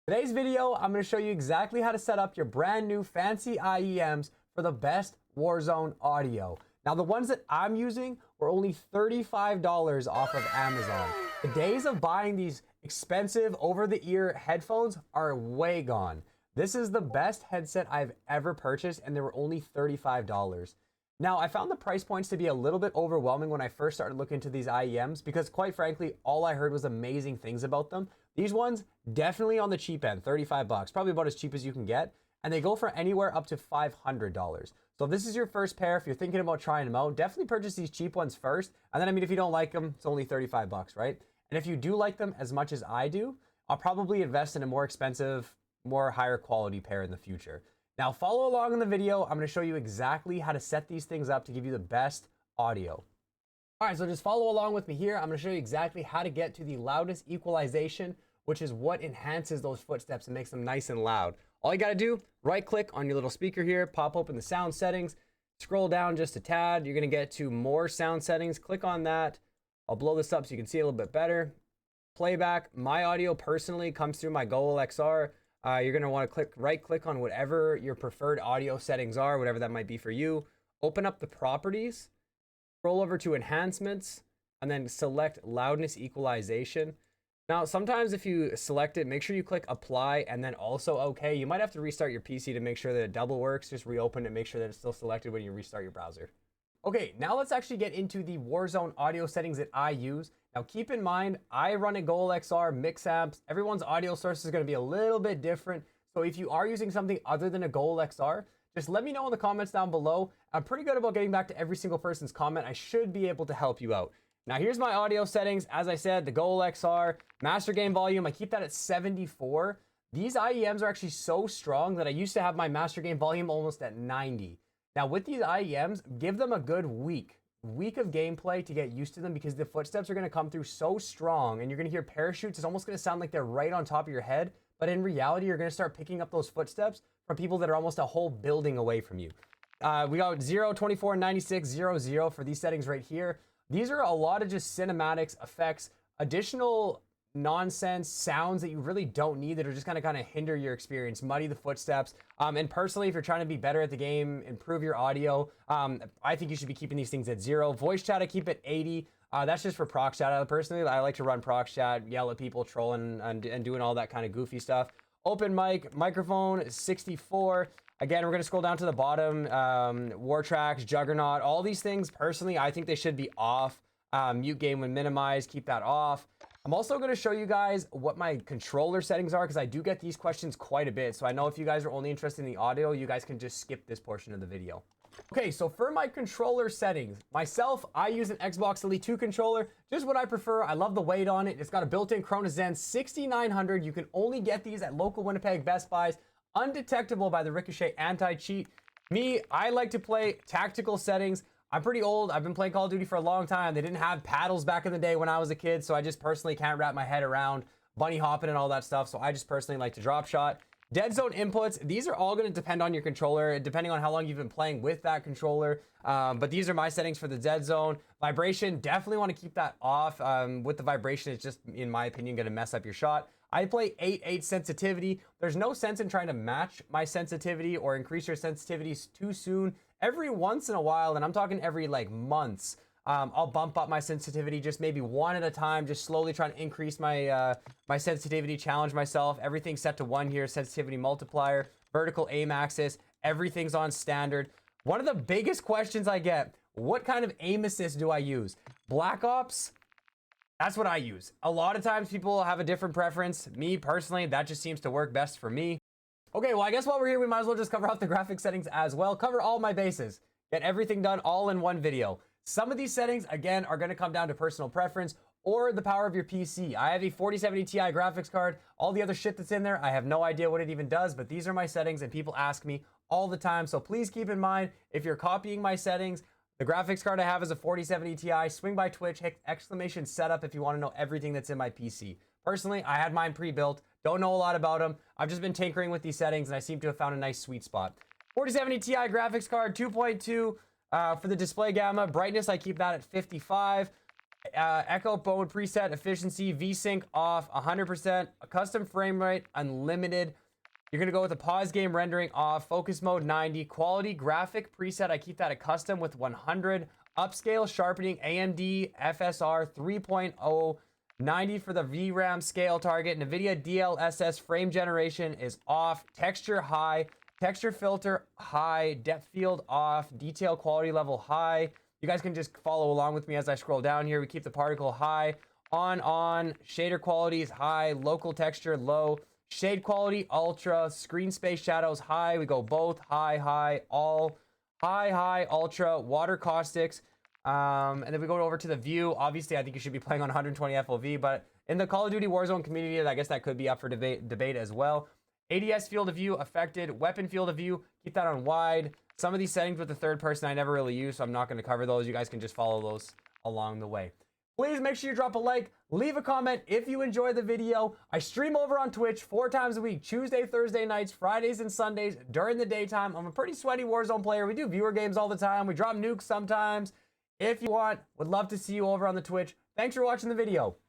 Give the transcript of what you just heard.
Today's video, I'm going to show you exactly how to set up your brand new fancy IEMs for the best Warzone audio. Now, the ones that I'm using were only $35 off of Amazon. The days of buying these expensive over-the-ear headphones are way gone. This is the best headset I've ever purchased, and they were only $35. Now, I found the price points to be a little bit overwhelming when I first started looking into these IEMs because, quite frankly, all I heard was amazing things about them. These ones, definitely on the cheap end, 35 bucks, probably about as cheap as you can get, and they go for anywhere up to $500. So if this is your first pair, if you're thinking about trying them out, definitely purchase these cheap ones first. And then, if you don't like them, it's only 35 bucks, right? And if you do like them as much as I do, I'll probably invest in a more expensive, more higher quality pair in the future. Now, follow along in the video. I'm going to show you exactly how to set these things up to give you the best audio. All right, so just follow along with me here. I'm going to show you exactly how to get to the loudest equalization, which is what enhances those footsteps and makes them nice and loud. All you got to do, right click on your little speaker here, pop open the sound settings, scroll down just a tad. You're going to get to more sound settings. Click on that. I'll blow this up so you can see a little bit better. Playback. My audio personally comes through my Goal XR. You're going to want to right click on whatever your preferred audio settings are, whatever that might be for you. Open up the properties, scroll over to enhancements, and then select loudness equalization. Now, sometimes if you select it, make sure you click apply and then also okay. You might have to restart your PC to make sure that it double works. Just reopen it, make sure that it's still selected when you restart your browser. Okay, now let's actually get into the Warzone audio settings that I use. Now keep in mind, I run a Goal XR mix amps. Everyone's audio source is going to be a little bit different. So if you are using something other than a Goal XR, just let me know in the comments down below. I'm pretty good about getting back to every single person's comment. I should be able to help you out. Now here's my audio settings. As I said, the Goal XR, master gain volume, I keep that at 74. These IEMs are actually so strong that I used to have my master gain volume almost at 90. Now with these IEMs, give them a good week of gameplay to get used to them because the footsteps are going to come through so strong and you're going to hear parachutes. It's almost going to sound like they're right on top of your head, but in reality, you're going to start picking up those footsteps from people that are almost a whole building away from you. We got 0, 24, 96, 0, 0 for these settings right here. These are a lot of just cinematics, effects, additional nonsense sounds that you really don't need that are just kind of hinder your experience, muddy the footsteps. And personally, if you're trying to be better at the game, improve your audio, I think you should be keeping these things at 0. Voice chat, I keep at 80. That's just for proc chat. Personally, I like to run proc chat, yell at people, trolling and doing all that kind of goofy stuff. Open mic, microphone, 64. Again, we're going to scroll down to the bottom. War tracks, juggernaut, all these things, personally, I think they should be off. Mute gain when minimized, keep that off. I'm also going to show you guys what my controller settings are because I do get these questions quite a bit. So I know if you guys are only interested in the audio, you guys can just skip this portion of the video. Okay, so for my controller settings, myself, I use an Xbox Elite 2 controller, just what I prefer. I love the weight on it. It's got a built-in Corona Zen 6900. You can only get these at local Winnipeg Best Buys, undetectable by the Ricochet anti-cheat. Me, I like to play tactical settings. I'm pretty old. I've been playing Call of Duty for a long time. They didn't have paddles back in the day when I was a kid, so I just personally can't wrap my head around bunny hopping and all that stuff, so I just personally like to drop shot. Dead zone inputs, these are all going to depend on your controller, depending on how long you've been playing with that controller. But these are my settings for the dead zone. Vibration, definitely want to keep that off. With the vibration, it's just, in my opinion, going to mess up your shot. I play 8/8 sensitivity. There's no sense in trying to match my sensitivity or increase your sensitivities too soon. Every once in a while, and I'm talking every months, I'll bump up my sensitivity just maybe one at a time, just slowly trying to increase my my sensitivity, challenge myself. Everything's set to 1 here, sensitivity multiplier, vertical aim axis, everything's on standard. One of the biggest questions I get, what kind of aim assist do I use? Black Ops, that's what I use. A lot of times people have a different preference. Me personally, that just seems to work best for me. Okay, well, I guess while we're here, we might as well just cover out the graphic settings as well. Cover all my bases. Get everything done all in one video. Some of these settings, again, are going to come down to personal preference or the power of your PC. I have a 4070 Ti graphics card. All the other shit that's in there, I have no idea what it even does, but these are my settings and people ask me all the time. So please keep in mind, if you're copying my settings, the graphics card I have is a 4070 Ti. Swing by Twitch, hit exclamation setup if you want to know everything that's in my PC. Personally, I had mine pre-built. Don't know a lot about them. I've just been tinkering with these settings and I seem to have found a nice sweet spot. 4070 Ti graphics card, 2.2 for the display gamma. Brightness, I keep that at 55. Echo mode preset, efficiency, VSync off, 100%, custom frame rate, unlimited. You're going to go with the pause game rendering off, focus mode 90, quality graphic preset, I keep that at custom with 100, upscale sharpening, AMD FSR 3.0, 90 for the VRAM scale target, NVIDIA DLSS frame generation is off, texture high, texture filter high, depth field off, detail quality level high. You guys can just follow along with me as I scroll down here. We keep the particle high, on, shader quality is high, local texture low, shade quality ultra, screen space shadows high. We go both high, all, high, ultra, water caustics. And then we go over to the view. Obviously, I think you should be playing on 120 FOV, but in the Call of Duty Warzone community, I guess that could be up for debate as well. ADS field of view affected, weapon field of view, keep that on wide. Some of these settings with the third person I never really use, so I'm not going to cover those. You guys can just follow those along the way. Please make sure you drop a like, leave a comment if you enjoy the video. I stream over on Twitch 4 times a week, Tuesday, Thursday nights, Fridays, and Sundays during the daytime. I'm a pretty sweaty Warzone player. We do viewer games all the time. We drop nukes sometimes. If you want, would love to see you over on the Twitch. Thanks for watching the video.